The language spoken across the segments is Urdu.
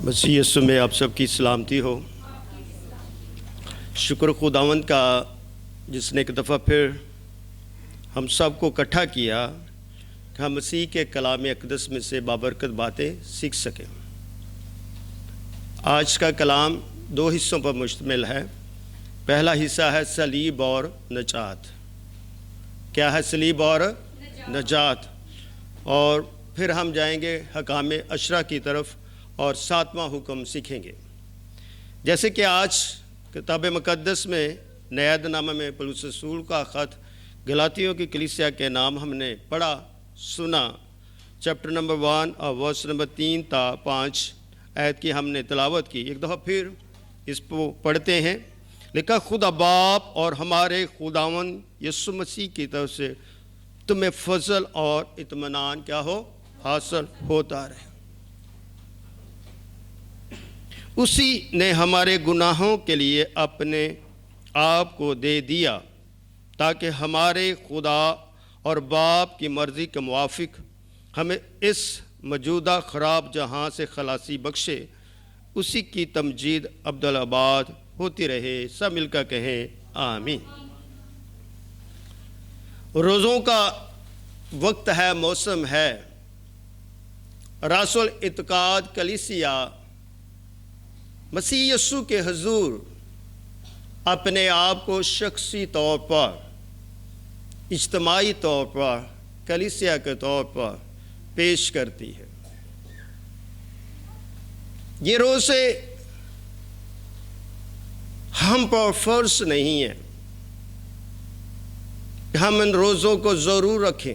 مسیح یسوع میں آپ سب کی سلامتی ہو۔ شکر خداوند کا جس نے ایک دفعہ پھر ہم سب کو اکٹھا کیا کہ ہم مسیح کے کلام اقدس میں سے بابرکت باتیں سیکھ سکیں۔ آج کا کلام 2 حصوں پر مشتمل ہے۔ پہلا حصہ ہے صلیب اور نجات۔ کیا ہے صلیب اور نجات؟ اور پھر ہم جائیں گے حکام 10 کی طرف اور 7واں حکم سیکھیں گے۔ جیسے کہ آج کتاب مقدس میں نیا عہد نامہ میں پولس رسول کا خط گلاطیوں کی کلیسیا کے نام ہم نے پڑھا سنا۔ چیپٹر نمبر 1 اور ورس نمبر 3 تا 5 آیت کی ہم نے تلاوت کی۔ ایک دفعہ پھر اس کو پڑھتے ہیں۔ لکھا، خدا باپ اور ہمارے خداوند یسوع مسیح کی طرف سے تمہیں فضل اور اطمینان کیا ہو حاصل ہوتا رہے۔ اسی نے ہمارے گناہوں کے لیے اپنے آپ کو دے دیا تاکہ ہمارے خدا اور باپ کی مرضی کے موافق ہمیں اس موجودہ خراب جہاں سے خلاصی بخشے۔ اسی کی تمجید ابدالآباد ہوتی رہے۔ سب مل کر کہیں آمین۔ روزوں کا وقت ہے، موسم ہے۔ راس الاعتقاد کلیسیا مسیح یسوع کے حضور اپنے آپ کو شخصی طور پر، اجتماعی طور پر، کلیسیا کے طور پر پیش کرتی ہے۔ یہ روزے ہم پر فرض نہیں ہے کہ ہم ان روزوں کو ضرور رکھیں،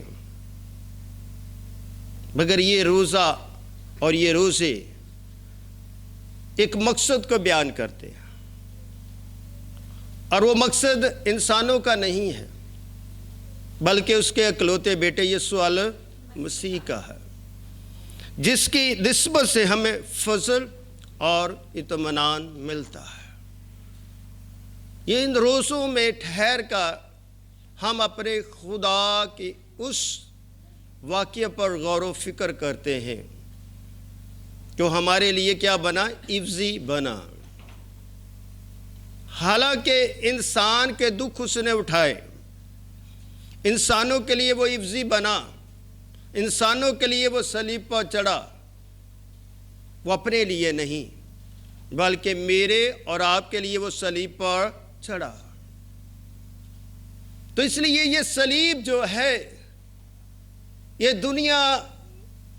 مگر یہ روزہ اور یہ روزے ایک مقصد کو بیان کرتے ہیں، اور وہ مقصد انسانوں کا نہیں ہے بلکہ اس کے اکلوتے بیٹے یسوع مسیح کا ہے، جس کی نسبت سے ہمیں فضل اور اطمینان ملتا ہے۔ یہ ان روزوں میں ٹھہر کر ہم اپنے خدا کی اس واقعے پر غور و فکر کرتے ہیں جو ہمارے لیے کیا بنا؟ عوضی بنا۔ حالانکہ انسان کے دکھ اس نے اٹھائے، انسانوں کے لیے وہ عوضی بنا، انسانوں کے لیے وہ صلیب پر چڑھا، وہ اپنے لیے نہیں بلکہ میرے اور آپ کے لیے وہ صلیب پر چڑھا۔ تو اس لیے یہ صلیب جو ہے یہ دنیا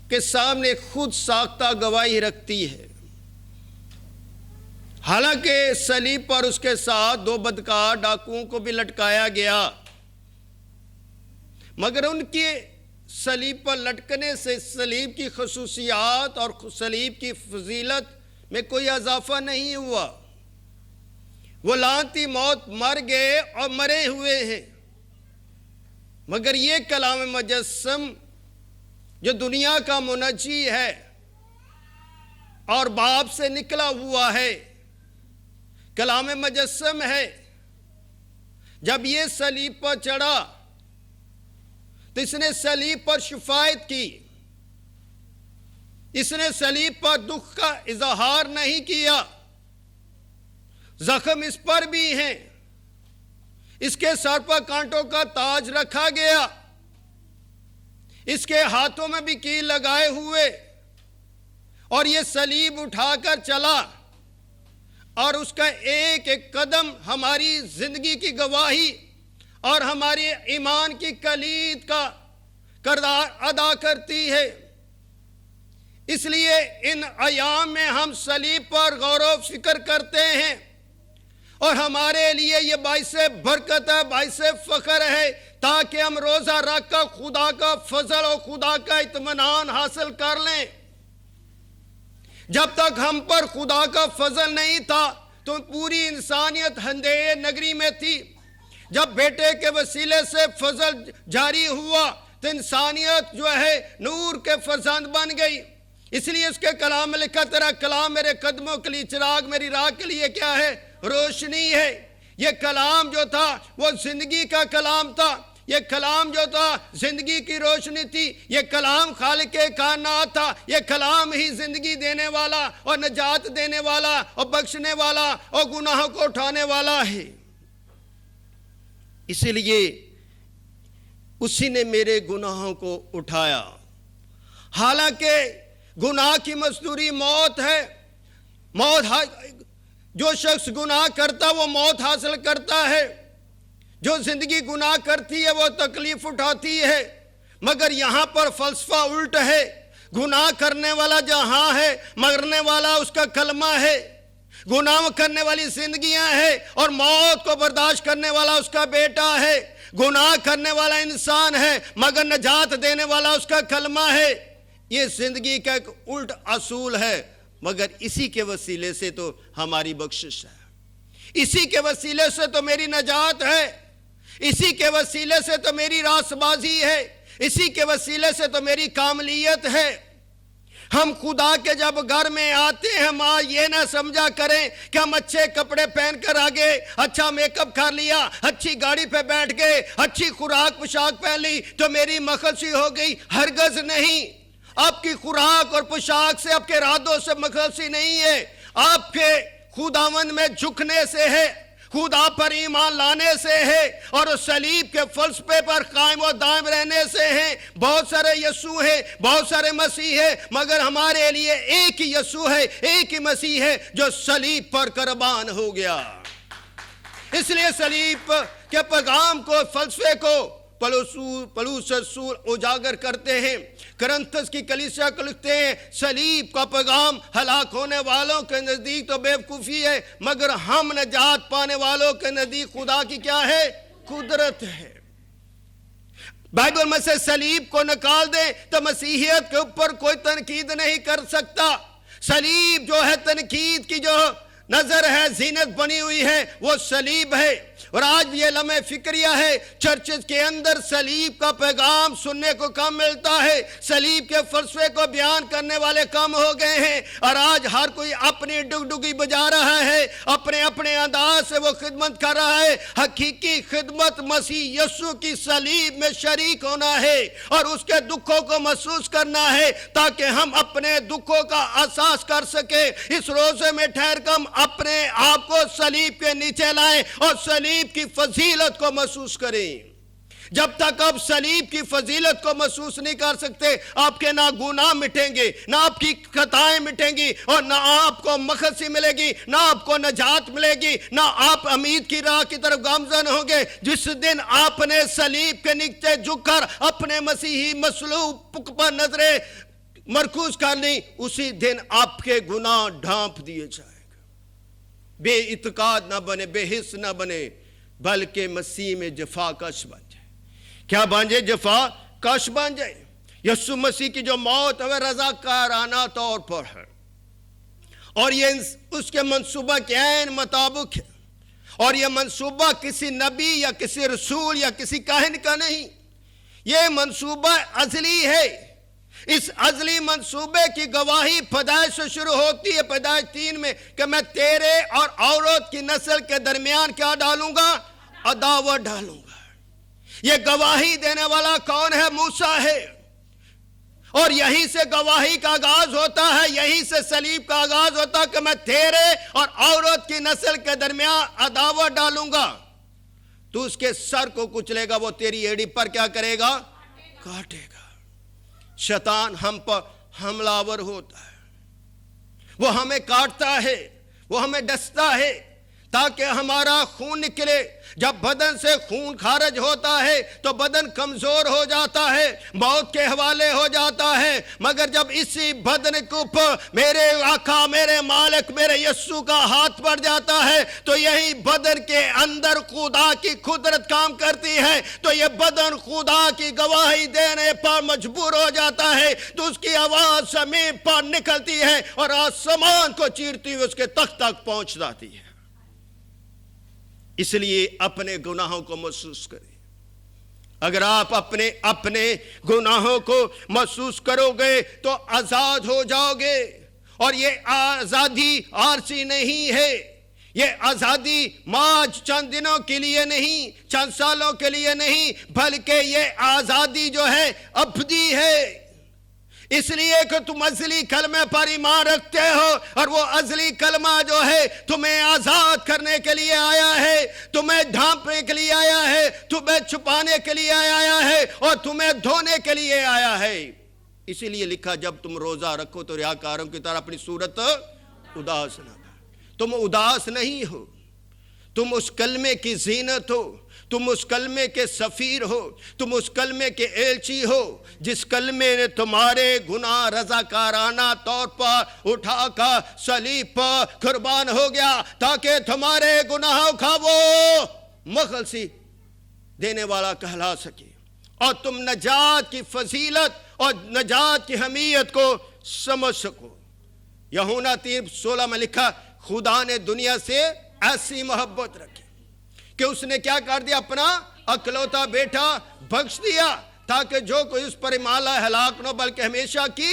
کے سامنے خود ساختہ گواہی رکھتی ہے۔ حالانکہ صلیب پر اس کے ساتھ 2 بدکار ڈاکوؤں کو بھی لٹکایا گیا، مگر ان کے صلیب پر لٹکنے سے صلیب کی خصوصیات اور صلیب کی فضیلت میں کوئی اضافہ نہیں ہوا۔ وہ لعنتی موت مر گئے اور مرے ہوئے ہیں، مگر یہ کلام مجسم جو دنیا کا منجی ہے اور باپ سے نکلا ہوا ہے، کلام مجسم ہے، جب یہ صلیب پر چڑھا تو اس نے صلیب پر شفاعت کی، اس نے صلیب پر دکھ کا اظہار نہیں کیا۔ زخم اس پر بھی ہیں، اس کے سر پر کانٹوں کا تاج رکھا گیا، اس کے ہاتھوں میں بھی کیل لگائے ہوئے، اور یہ صلیب اٹھا کر چلا، اور اس کا ایک ایک قدم ہماری زندگی کی گواہی اور ہماری ایمان کی کلید کا کردار ادا کرتی ہے۔ اس لیے ان ایام میں ہم صلیب پر غور و فکر کرتے ہیں، اور ہمارے لیے یہ باعث برکت ہے، باعث فخر ہے، تاکہ ہم روزہ رکھ کر خدا کا فضل اور خدا کا اطمینان حاصل کر لیں۔ جب تک ہم پر خدا کا فضل نہیں تھا تو پوری انسانیت اندھیرے نگری میں تھی۔ جب بیٹے کے وسیلے سے فضل جاری ہوا تو انسانیت جو ہے نور کے فرزند بن گئی۔ اس لیے اس کے کلام میں لکھا، تیرا کلام میرے قدموں کے لیے چراغ، میری راہ کے لیے کیا ہے؟ روشنی ہے۔ یہ کلام جو تھا وہ زندگی کا کلام تھا، یہ کلام جو تھا زندگی کی روشنی تھی، یہ کلام خالق کائنات تھا، یہ کلام ہی زندگی دینے والا اور نجات دینے والا اور بخشنے والا اور گناہوں کو اٹھانے والا ہے۔ اسی لیے اسی نے میرے گناہوں کو اٹھایا۔ حالانکہ گناہ کی مزدوری موت ہے، جو شخص گناہ کرتا وہ موت حاصل کرتا ہے، جو زندگی گناہ کرتی ہے وہ تکلیف اٹھاتی ہے۔ مگر یہاں پر فلسفہ الٹ ہے، گناہ کرنے والا جہاں ہے، مرنے والا اس کا کلمہ ہے، گناہ کرنے والی زندگیاں ہیں اور موت کو برداشت کرنے والا اس کا بیٹا ہے، گناہ کرنے والا انسان ہے مگر نجات دینے والا اس کا کلمہ ہے۔ یہ زندگی کا ایک الٹ اصول ہے، مگر اسی کے وسیلے سے تو ہماری بخشش ہے، اسی کے وسیلے سے تو میری نجات ہے، اسی کے وسیلے سے تو میری راست بازی ہے، اسی کے وسیلے سے تو میری کاملیت ہے۔ ہم خدا کے جب گھر میں آتے ہیں، ماں یہ نہ سمجھا کریں کہ ہم اچھے کپڑے پہن کر آگے، اچھا میک اپ کر لیا، اچھی گاڑی پہ بیٹھ گئے، اچھی خوراک پوشاک پہن لی تو میری مخلصی ہو گئی۔ ہرگز نہیں، آپ کی خوراک اور پوشاک سے، آپ کے ارادوں سے مخلصی نہیں ہے، آپ کے خداوند میں جھکنے سے ہے، خدا پر ایمان لانے سے ہے اور اس صلیب کے فلسفے پر قائم و دائم رہنے سے ہے۔ بہت سارے یسوع ہیں، بہت سارے مسیح ہیں، مگر ہمارے لیے ایک ہی یسوع ہے، ایک ہی مسیح ہے جو صلیب پر قربان ہو گیا۔ اس لیے صلیب کے پیغام کو، فلسفے کو پولس رسول اجاگر کرتے ہیں، کرنتھس کی کلیسیا کو لکھتے ہیں، صلیب کا پیغام ہلاک ہونے والوں کے نزدیک تو بے وقوفی ہے، مگر ہم نجات پانے والوں کے نزدیک خدا کی کیا ہے؟ قدرت ہے۔ بائبل میں سے صلیب کو نکال دیں تو مسیحیت کے اوپر کوئی تنقید نہیں کر سکتا۔ صلیب جو ہے تنقید کی جو نظر ہے، زینت بنی ہوئی ہے، وہ صلیب ہے۔ اور آج بھی یہ لمحہ فکریہ ہے، چرچز کے اندر صلیب کا پیغام سننے کو کم ملتا ہے، صلیب کے فلسفے کو بیان کرنے والے کم ہو گئے ہیں، اور آج ہر کوئی اپنی ڈگڈگی بجا رہا ہے، اپنے اپنے انداز سے وہ خدمت کر رہا ہے۔ حقیقی خدمت مسیح یسوع کی صلیب میں شریک ہونا ہے اور اس کے دکھوں کو محسوس کرنا ہے، تاکہ ہم اپنے دکھوں کا احساس کر سکیں۔ اس روزے میں ٹھہر کر ہم اپنے آپ کو صلیب کے نیچے لائیں اور صلیب کی فضیلت کو محسوس کریں۔ جب تک آپ صلیب کی فضیلت کو محسوس نہیں کر سکتے، آپ کے نہ گناہ مٹیں گے، نہ آپ کی خطائیں مٹیں گی، اور نہ آپ کو مخلصی ملے گی، نہ آپ کو نجات ملے گی، نہ آپ امید کی راہ کی طرف گامزن ہوں گے۔ جس دن آپ نے صلیب کے نیچے جھک کر اپنے مسیحی مصلوب پر نظریں مرکوز کر لی، اسی دن آپ کے گناہ ڈھانپ دیے جائیں گے۔ بے اعتقاد نہ بنے، بے حس نہ بنے، بلکہ مسیح میں جفا کش بن جائے۔ کیا بن جائے؟ جفا کش بن جائے۔ یسوع مسیح کی جو موت ہے وہ رضاکارانہ طور پر ہے، اور یہ اس کے منصوبہ کے عین مطابق ہے، اور یہ منصوبہ کسی نبی یا کسی رسول یا کسی کاہن کا نہیں، یہ منصوبہ ازلی ہے۔ اس ازلی منصوبے کی گواہی پیدائش سے شروع ہوتی ہے، پیدائش 3 میں، کہ میں تیرے اور عورت کی نسل کے درمیان کیا ڈالوں گا؟ عداوت ڈالوں گا۔ یہ گواہی دینے والا کون ہے؟ موسیٰ ہے، اور یہیں سے گواہی کا آغاز ہوتا ہے، یہیں سے صلیب کا آغاز ہوتا ہے کہ میں تیرے اور عورت کی نسل کے درمیان عداوت ڈالوں گا، تو اس کے سر کو کچلے گا، وہ تیری ایڑی پر کیا کرے گا؟ کاٹے گا۔ شیطان ہم پر حملہ آور ہوتا ہے، وہ ہمیں کاٹتا ہے، وہ ہمیں ڈستا ہے تاکہ ہمارا خون نکلے۔ جب بدن سے خون خارج ہوتا ہے تو بدن کمزور ہو جاتا ہے، موت کے حوالے ہو جاتا ہے، مگر جب اسی بدن کے اوپر میرے آقا، میرے مالک، میرے یسوع کا ہاتھ پڑ جاتا ہے تو یہی بدن کے اندر خدا کی قدرت کام کرتی ہے، تو یہ بدن خدا کی گواہی دینے پر مجبور ہو جاتا ہے، تو اس کی آواز زمین پر نکلتی ہے اور آسمان کو چیرتی ہوئی اس کے تخت تک پہنچ جاتی ہے۔ اس لیے اپنے گناہوں کو محسوس کریں۔ اگر آپ اپنے گناہوں کو محسوس کرو گے تو آزاد ہو جاؤ گے، اور یہ آزادی عارضی نہیں ہے، یہ آزادی آج چند دنوں کے لیے نہیں، چند سالوں کے لیے نہیں، بلکہ یہ آزادی جو ہے ابدی ہے۔ اس لیے کہ تم ازلی کلمے پر ایمان رکھتے ہو، اور وہ ازلی کلمہ جو ہے تمہیں آزاد کرنے کے لیے آیا ہے، تمہیں ڈھانپنے کے لیے آیا ہے، تمہیں چھپانے کے لیے آیا ہے، اور تمہیں دھونے کے لیے آیا ہے۔ اسی لیے لکھا جب تم روزہ رکھو تو ریاکاروں کی طرح اپنی صورت اداس نہ کرو۔ تم اداس نہیں ہو، تم اس کلمے کی زینت ہو، تم اس کلمے کے سفیر ہو، تم اس کلمے کے ایلچی ہو، جس کلمے نے تمہارے گناہ رضاکارانہ طور پر اٹھا کر صلیب پر قربان ہو گیا، تاکہ تمہارے گناہوں کا وہ مخلصی دینے والا کہلا سکے، اور تم نجات کی فضیلت اور نجات کی اہمیت کو سمجھ سکو۔ یوحنا 3:16 میں لکھا، خدا نے دنیا سے ایسی محبت رکھی کہ اس نے کیا کر دیا، اپنا اکلوتا بیٹا بخش دیا، تاکہ جو کوئی اس پر ایمان لائے ہلاک نہ ہو بلکہ ہمیشہ کی۔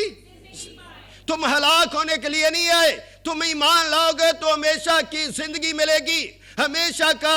تم ہلاک ہونے کے لیے نہیں آئے، تم ایمان لاؤ گے تو ہمیشہ کی زندگی ملے گی، ہمیشہ کا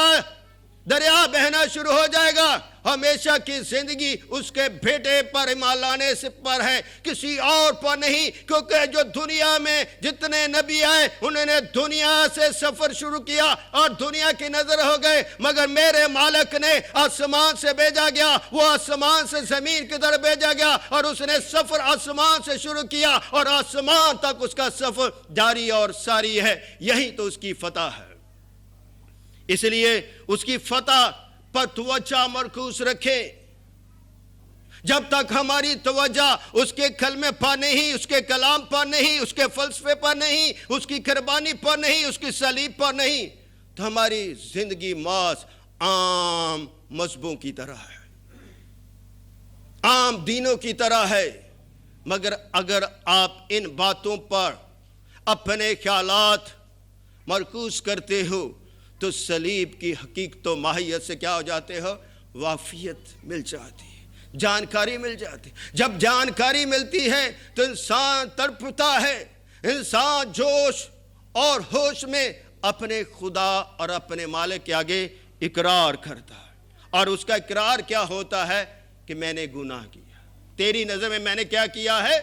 دریا بہنا شروع ہو جائے گا۔ ہمیشہ کی زندگی اس کے بیٹے پر ایمان لانے سے پر ہے، کسی اور پر نہیں، کیونکہ جو دنیا میں جتنے نبی آئے انہوں نے دنیا سے سفر شروع کیا اور دنیا کی نظر ہو گئے، مگر میرے مالک نے آسمان سے بھیجا گیا، وہ آسمان سے زمین کی طرف بھیجا گیا، اور اس نے سفر آسمان سے شروع کیا اور آسمان تک اس کا سفر جاری اور ساری ہے۔ یہی تو اس کی فتح ہے۔ اس لیے اس کی فتح پر توجہ مرکوز رکھیں۔ جب تک ہماری توجہ اس کے کلمے پر نہیں، اس کے کلام پر نہیں، اس کے فلسفے پر نہیں، اس کی قربانی پر نہیں، اس کی صلیب پر نہیں، تو ہماری زندگی محض عام مذہبوں کی طرح ہے، عام دینوں کی طرح ہے۔ مگر اگر آپ ان باتوں پر اپنے خیالات مرکوز کرتے ہو تو صلیب کی حقیقت و ماہیت سے کیا ہو جاتے ہو، واقفیت مل جاتی ہے، جانکاری مل جاتی ہے۔ جب جانکاری ملتی ہے تو انسان تڑپتا ہے، انسان جوش اور ہوش میں اپنے خدا اور اپنے مالک کے آگے اقرار کرتا ہے، اور اس کا اقرار کیا ہوتا ہے کہ میں نے گناہ کیا، تیری نظر میں میں نے کیا کیا ہے،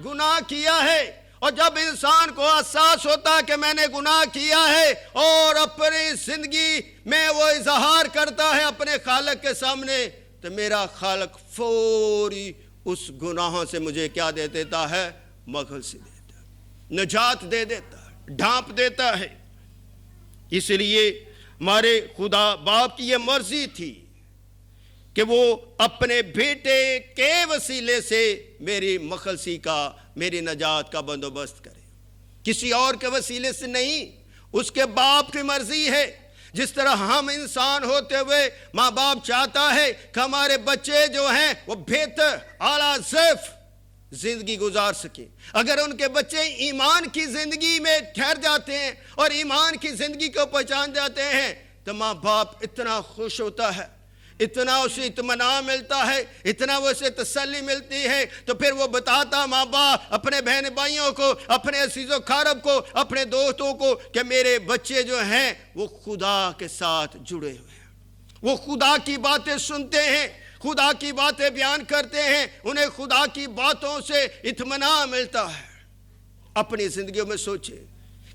گناہ کیا ہے۔ اور جب انسان کو احساس ہوتا ہے کہ میں نے گناہ کیا ہے اور اپنی زندگی میں وہ اظہار کرتا ہے اپنے خالق کے سامنے، تو میرا خالق فوری اس گناہوں سے مجھے کیا دے دیتا ہے، مغفرت دیتا ہے، نجات دے دیتا ہے، ڈھانپ دیتا ہے۔ اس لیے ہمارے خدا باپ کی یہ مرضی تھی کہ وہ اپنے بیٹے کے وسیلے سے میری مخلصی کا، میری نجات کا بندوبست کرے، کسی اور کے وسیلے سے نہیں۔ اس کے باپ کی مرضی ہے۔ جس طرح ہم انسان ہوتے ہوئے ماں باپ چاہتا ہے کہ ہمارے بچے جو ہیں وہ بہتر اعلیٰ ضعف زندگی گزار سکیں، اگر ان کے بچے ایمان کی زندگی میں ٹھہر جاتے ہیں اور ایمان کی زندگی کو پہچان جاتے ہیں تو ماں باپ اتنا خوش ہوتا ہے، اتنا اسے اطمینان ملتا ہے، اتنا اسے تسلی ملتی ہے، تو پھر وہ بتاتا ماں باپ اپنے بہن بھائیوں کو، اپنے عزیز و اقارب کو، اپنے دوستوں کو کہ میرے بچے جو ہیں وہ خدا کے ساتھ جڑے ہوئے ہیں، وہ خدا کی باتیں سنتے ہیں، خدا کی باتیں بیان کرتے ہیں، انہیں خدا کی باتوں سے اطمینان ملتا ہے۔ اپنی زندگیوں میں سوچیں،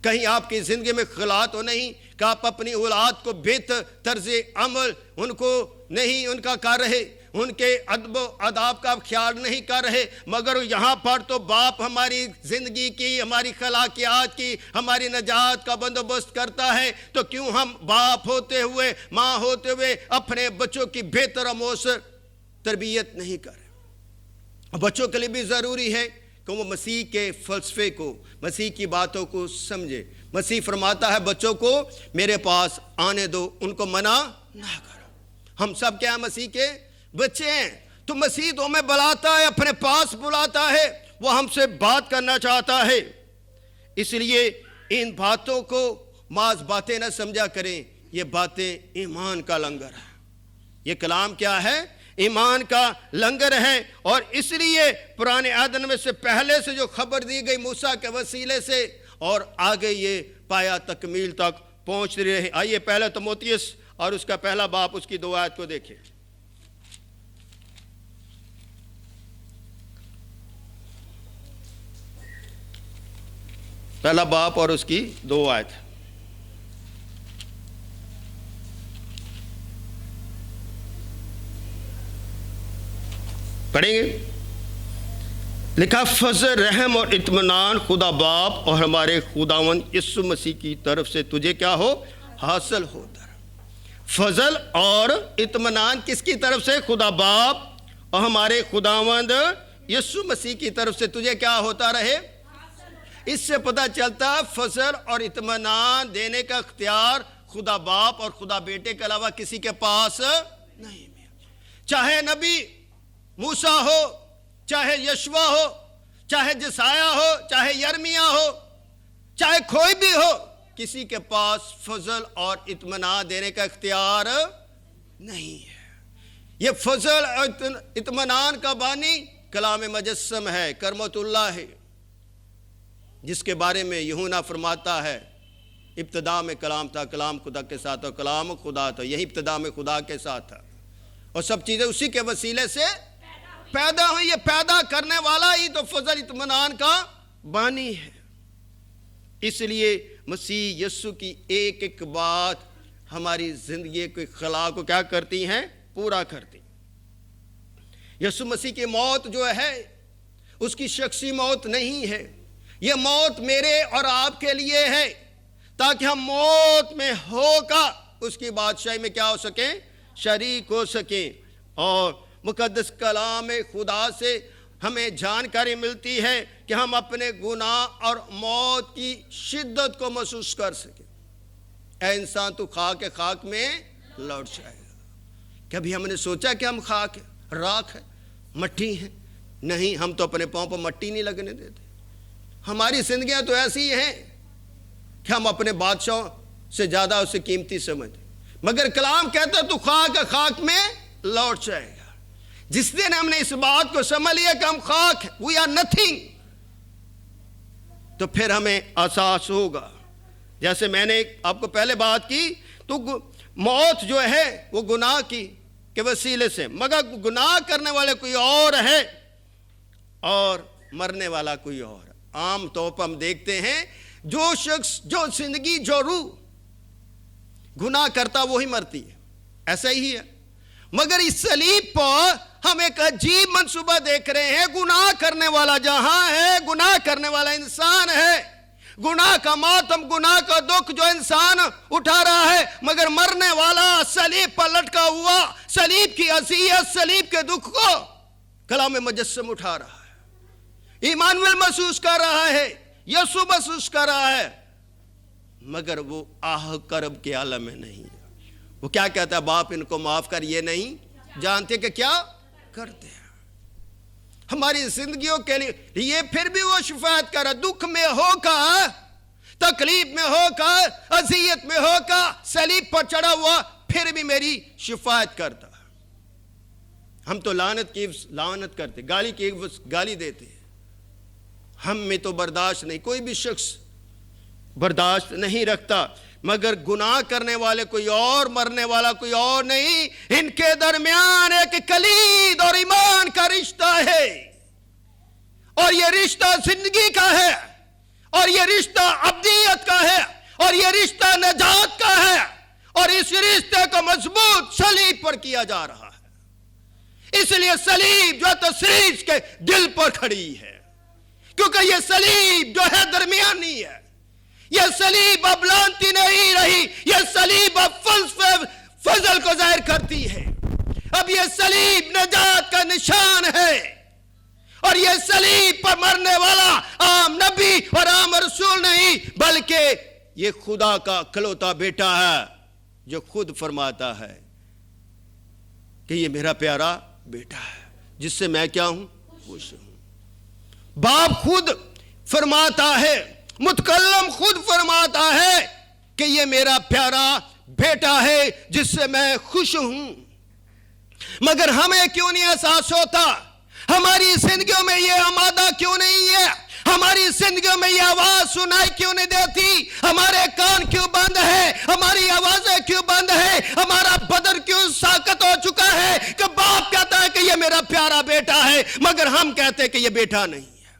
کہیں آپ کی زندگی میں خلات ہو نہیں کہ آپ اپنی اولاد کو بہتر طرز عمل ان کو نہیں ان کا کر رہے، ان کے ادب و آداب کا خیال نہیں کر رہے، مگر یہاں پر تو باپ ہماری زندگی کی، ہماری اخلاقیات کی، ہماری نجات کا بندوبست کرتا ہے، تو کیوں ہم باپ ہوتے ہوئے، ماں ہوتے ہوئے اپنے بچوں کی بہتر و مؤثر تربیت نہیں کریں؟ بچوں کے لیے بھی ضروری ہے کہ وہ مسیح کے فلسفے کو، مسیح کی باتوں کو سمجھے۔ مسیح فرماتا ہے بچوں کو میرے پاس آنے دو، ان کو منع نہ کرو۔ ہم سب کیا مسیح کے بچے ہیں، تو مسیح تو ہمیں بلاتا ہے، اپنے پاس بلاتا ہے، وہ ہم سے بات کرنا چاہتا ہے۔ اس لیے ان باتوں کو محض باتیں نہ سمجھا کریں، یہ باتیں ایمان کا لنگر ہے، یہ کلام کیا ہے، ایمان کا لنگر ہے۔ اور اس لیے پرانے عہد میں سے پہلے سے جو خبر دی گئی موسیٰ کے وسیلے سے، اور آگے یہ پایا تکمیل تک پہنچ رہے. آئیے پہلا تموتھیوس اور اس کا پہلا باب اس کی 2 آیت کو دیکھیں. پہلا باب اور اس کی 2 آیت پڑھیں گے. لکھا فضل رحم اور اطمینان خدا باپ اور ہمارے خداوند یسوع مسیح کی طرف سے تجھے کیا ہو حاصل ہوتا رہے. فضل اور اطمینان کس کی طرف سے؟ خدا باپ اور ہمارے خداوند یسوع مسیح کی طرف سے تجھے کیا ہوتا رہے. اس سے پتہ چلتا فضل اور اطمینان دینے کا اختیار خدا باپ اور خدا بیٹے کے علاوہ کسی کے پاس نہیں. چاہے نبی موسیٰ ہو، چاہے یشوع ہو، چاہے جسایہ ہو، چاہے یرمیہ ہو، چاہے کوئی بھی ہو، کسی کے پاس فضل اور اطمینان دینے کا اختیار نہیں ہے. یہ فضل اور اطمینان کا بانی کلام مجسم ہے، کرمت اللہ ہے، جس کے بارے میں یوحنا فرماتا ہے ابتدا میں کلام تھا، کلام خدا کے ساتھ اور کلام خدا تھا. یہی ابتدا میں خدا کے ساتھ تھا اور سب چیزیں اسی کے وسیلے سے پیدا ہوئی. یہ پیدا کرنے والا ہی تو فضل اطمینان کا بانی ہے. اس لیے مسیح یسوع کی ایک ایک بات ہماری زندگی کے خلا کو کیا کرتی ہیں؟ پورا کرتی. یسوع مسیح کی موت جو ہے اس کی شخصی موت نہیں ہے. یہ موت میرے اور آپ کے لیے ہے تاکہ ہم موت میں ہو کر اس کی بادشاہی میں کیا ہو سکیں؟ شریک ہو سکیں. اور مقدس کلام خدا سے ہمیں جانکاری ملتی ہے کہ ہم اپنے گناہ اور موت کی شدت کو محسوس کر سکیں. اے انسان تو خاک میں لوٹ جائے گا. کبھی ہم نے سوچا کہ ہم خاک ہیں، راکھ ہیں، مٹی ہیں؟ نہیں، ہم تو اپنے پاؤں پر مٹی نہیں لگنے دیتے. ہماری زندگیاں تو ایسی ہیں کہ ہم اپنے بادشاہوں سے زیادہ اسے قیمتی سمجھتے. مگر کلام کہتا ہے تو خاک میں لوٹ جائے گا. جس دن ہم نے اس بات کو سمجھ لیا کہ ہم خاک ہیں، we are nothing، تو پھر ہمیں احساس ہوگا. جیسے میں نے آپ کو پہلے بات کی تو موت جو ہے وہ گناہ کی کے وسیلے سے، مگر گناہ کرنے والے کوئی اور ہے اور مرنے والا کوئی اور. عام طور پر ہم دیکھتے ہیں جو شخص، جو زندگی، جو روح گناہ کرتا وہی مرتی ہے. ایسا ہی ہے. مگر اس صلیب پر ہم ایک عجیب منصوبہ دیکھ رہے ہیں. گناہ کرنے والا جہاں ہے، گناہ کرنے والا انسان ہے، گناہ کا ماتم، گناہ کا دکھ جو انسان اٹھا رہا ہے، مگر مرنے والا صلیب پر لٹکا ہوا صلیب کی اذیت، صلیب کے دکھ کو کلام مجسم اٹھا رہا ہے. ایمانویل محسوس کر رہا ہے، یسوع محسوس کر رہا ہے، مگر وہ آہ کرب کے عالم میں نہیں ہے. وہ کیا کہتا ہے؟ باپ ان کو معاف کر، یہ نہیں جانتے کہ کیا کرتے ہیں. ہماری زندگیوں کے لیے پھر بھی وہ شفاعت کر رہا. دکھ میں ہو کر، تکلیف میں ہو کر، اذیت میں ہو کر صلیب پر چڑھا ہوا پھر بھی میری شفاعت کرتا. ہم تو لعنت کرتے، گالی دیتے. ہم میں تو برداشت نہیں، کوئی بھی شخص برداشت نہیں رکھتا. مگر گناہ کرنے والے کوئی اور، مرنے والا کوئی اور نہیں. ان کے درمیان ایک کلید اور ایمان کا رشتہ ہے، اور یہ رشتہ زندگی کا ہے، اور یہ رشتہ ابدیت کا ہے، اور یہ رشتہ نجات کا ہے. اور اس رشتے کو مضبوط صلیب پر کیا جا رہا ہے. اس لیے صلیب جو تشریح کے دل پر کھڑی ہے، کیونکہ یہ صلیب جو ہے درمیانی ہے. یہ صلیب اب لانتی نہیں رہی، یہ صلیب اب فضل کو ظاہر کرتی ہے. اب یہ صلیب نجات کا نشان ہے، اور یہ صلیب پر مرنے والا عام نبی اور عام رسول نہیں، بلکہ یہ خدا کا اکلوتا بیٹا ہے جو خود فرماتا ہے کہ یہ میرا پیارا بیٹا ہے جس سے میں کیا ہوں؟ خوش ہوں. باپ خود فرماتا ہے، متکلم خود فرماتا ہے کہ یہ میرا پیارا بیٹا ہے جس سے میں خوش ہوں. مگر ہمیں کیوں نہیں احساس ہوتا؟ ہماری زندگیوں میں یہ آمادہ کیوں نہیں ہے؟ ہماری زندگیوں میں یہ آواز سنائی کیوں نہیں دیتی؟ ہمارے کان کیوں بند ہے؟ مگر ہم کہتے ہیں کہ یہ بیٹا نہیں ہے.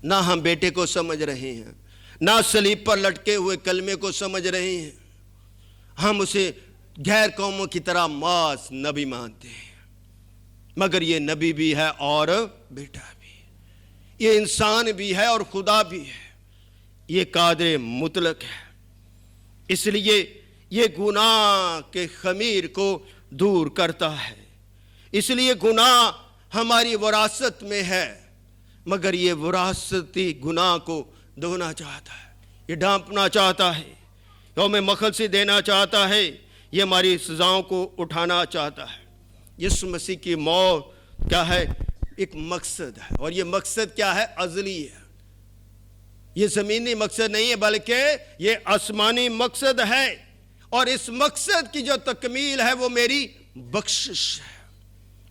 نہ ہم بیٹے کو سمجھ رہے ہیں، نہ صلیب پر لٹکے ہوئے کلمے کو سمجھ رہے ہیں. ہم اسے غیر قوموں کی طرح ماس نبی مانتے ہیں، مگر یہ نبی بھی ہے اور بیٹا بھی، یہ انسان بھی ہے اور خدا بھی ہے، یہ قادر مطلق ہے. اس لیے یہ گناہ کے خمیر کو دور کرتا ہے. اس لیے گناہ ہماری وراثت میں ہے، مگر یہ وراثتی گناہ کو دھونا چاہتا ہے، یہ ڈھانپنا چاہتا ہے، یوم مخلصی دینا چاہتا ہے، یہ ہماری سزاؤں کو اٹھانا چاہتا ہے. یسوع مسیح کی موت کیا ہے؟ ایک مقصد ہے، اور یہ مقصد کیا ہے؟ ازلی ہے. یہ زمینی مقصد نہیں ہے بلکہ یہ آسمانی مقصد ہے، اور اس مقصد کی جو تکمیل ہے وہ میری بخشش ہے.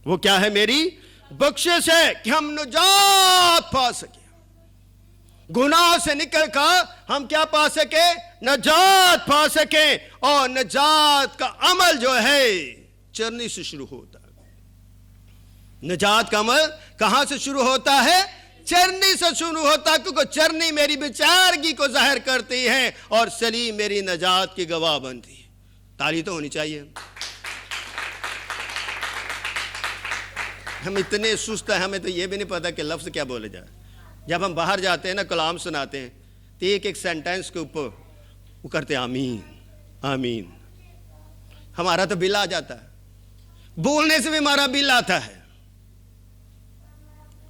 وہ کیا ہے؟ میری بخشش ہے کہ ہم نجات پا سکیں، گناہ سے نکل کر ہم کیا پا سکیں؟ نجات پا سکیں. اور نجات کا عمل جو ہے چرنی سے شروع ہوتا ہے. نجات کا عمل کہاں سے شروع ہوتا ہے؟ چرنی سے شروع ہوتا ہے، کیونکہ چرنی میری بیچارگی کو ظاہر کرتی ہے اور سلیم میری نجات کی گواہ بنتی ہے. تالی تو ہونی چاہیے. ہم اتنے سست ہیں، ہمیں تو یہ بھی نہیں پتا کہ لفظ کیا بولے جائے. جب ہم باہر جاتے ہیں نا، کلام سناتے ہیں تو ایک سینٹینس کے اوپر وہ کرتے ہیں آمین آمین. ہمارا تو بل آ جاتا ہے، بولنے سے بھی ہمارا بل آتا ہے.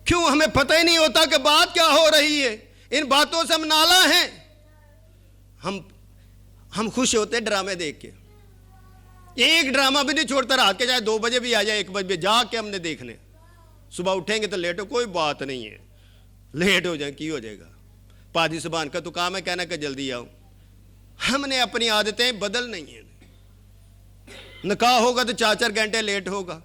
کیوں؟ ہمیں پتہ ہی نہیں ہوتا کہ بات کیا ہو رہی ہے. ان باتوں سے ہم نالا ہیں. ہم خوش ہوتے ڈرامے دیکھ کے. ایک ڈرامہ بھی نہیں چھوڑتا، رات کے چاہے 2 بجے بھی آ جائے، 1 بجے جا کے ہم نے دیکھنے. صبح اٹھیں گے تو لیٹ ہو، کوئی بات نہیں ہے، لیٹ ہو جائیں کی ہو جائے گا. پادری صبح کا تو کام ہے کہنا کہ جلدی آؤ. ہم نے اپنی عادتیں بدل نہیں ہیں. نکاح ہوگا تو 4 گھنٹے لیٹ ہوگا،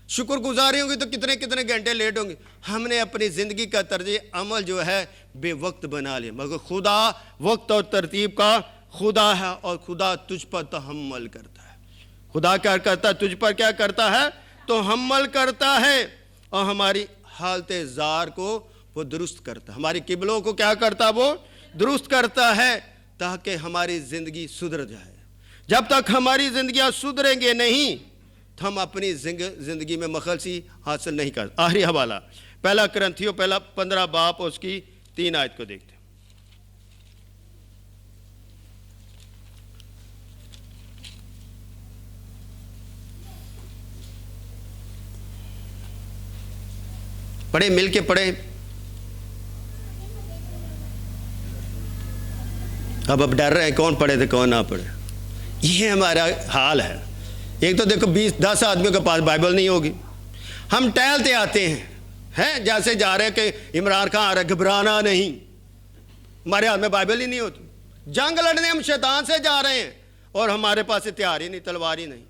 شکر گزاری ہوگی تو کتنے گھنٹے لیٹ ہوں گے. ہم نے اپنی زندگی کا طرز عمل جو ہے بے وقت بنا لیا، مگر خدا وقت اور ترتیب کا خدا ہے، اور خدا تجھ پر تحمل کرتا ہے. خدا کیا کرتا ہے؟ تجھ پر کیا کرتا ہے؟ تحمل کرتا ہے، اور ہماری حالت زار کو وہ درست کرتا ہے. ہماری قبلوں کو کیا کرتا ہے؟ وہ درست کرتا ہے، تاکہ ہماری زندگی سدھر جائے. جب تک ہماری زندگیاں سدھریں گے نہیں تو ہم اپنی زندگی میں مخلصی حاصل نہیں کر. آخری حوالہ 1 کرنتھیوں 15 باب اس کی 3 آیت کو دیکھتے ہیں. پڑھے، مل کے پڑھے. اب ڈر رہے ہیں کون پڑھے تھے کون نہ پڑھے. یہ ہمارا حال ہے. ایک تو دیکھو 20-10 آدمیوں کے پاس بائبل نہیں ہوگی. ہم ٹہلتے آتے ہیں جیسے جا رہے ہیں کہ عمران خان آ رہا ہے، گھبرانا نہیں. ہمارے ہاتھ میں بائبل ہی نہیں ہوتی. جنگ لڑنے ہم شیطان سے جا رہے ہیں اور ہمارے پاس ہتھیار ہی نہیں، تلوار ہی نہیں.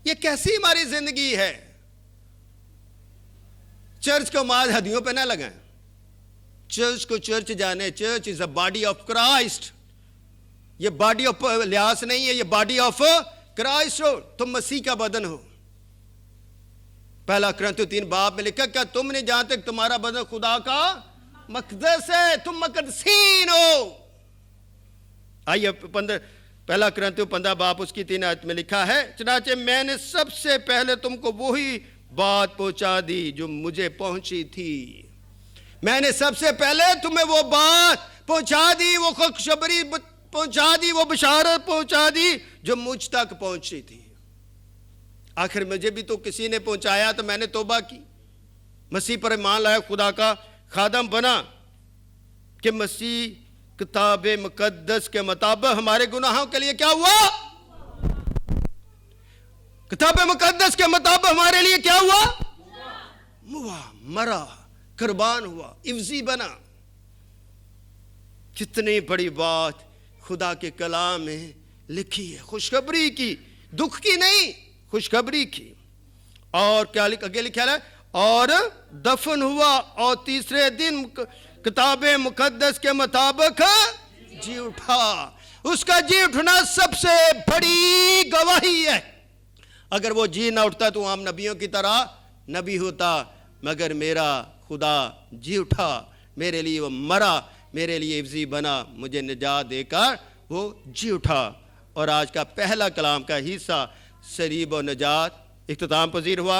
یہ کیسی ہماری زندگی ہے؟ چرچ کو ماز ہدیوں پہ نہ لگائیں. چرچ کو چرچ جانے. Church is a body of Christ. یہ باڈی آف لیاس نہیں ہے، یہ باڈی آف کرائسٹ ہو. تم مسیح کا بدن ہو. 1 کرنتھیوں 3 باب میں لکھا، کیا تم نے جہاں تک تمہارا بدن خدا کا مقدس ہے، تم مقدسین ہو. آئیے 1 کرنتھیوں 15 باب اس کی 3 آیت میں لکھا ہے، چنانچہ میں نے سب سے پہلے تم کو وہی بات پہنچا دی جو مجھے پہنچی تھی. میں نے سب سے پہلے تمہیں وہ بات پہنچا دی، وہ خوشخبری پہنچا دی، وہ بشارت پہنچا دی جو مجھ تک پہنچی تھی. آخر مجھے بھی تو کسی نے پہنچایا تو میں نے توبہ کی، مسیح پر ایمان لایا، خدا کا خادم بنا کہ مسیح کتاب مقدس کے مطابق ہمارے گناہوں کے لیے کیا ہوا؟ کتاب مقدس کے مطابق ہمارے لیے کیا ہوا؟ مرا، قربان ہوا، عوضی بنا. کتنی بڑی بات خدا کے کلام میں لکھی ہے. خوشخبری کی، دکھ کی نہیں، خوشخبری کی. اور کیا آگے لکھا ہے؟ اور دفن ہوا اور تیسرے دن کتاب مقدس کے مطابق جی اٹھا. اس کا جی اٹھنا سب سے بڑی گواہی ہے. اگر وہ جی نہ اٹھتا تو عام نبیوں کی طرح نبی ہوتا، مگر میرا خدا جی اٹھا، میرے لیے وہ مرا، میرے لیے حفظی بنا، مجھے نجات دے کر وہ جی اٹھا۔ اور آج کا پہلا کلام کا حصہ صلیب و نجات اختتام پذیر ہوا۔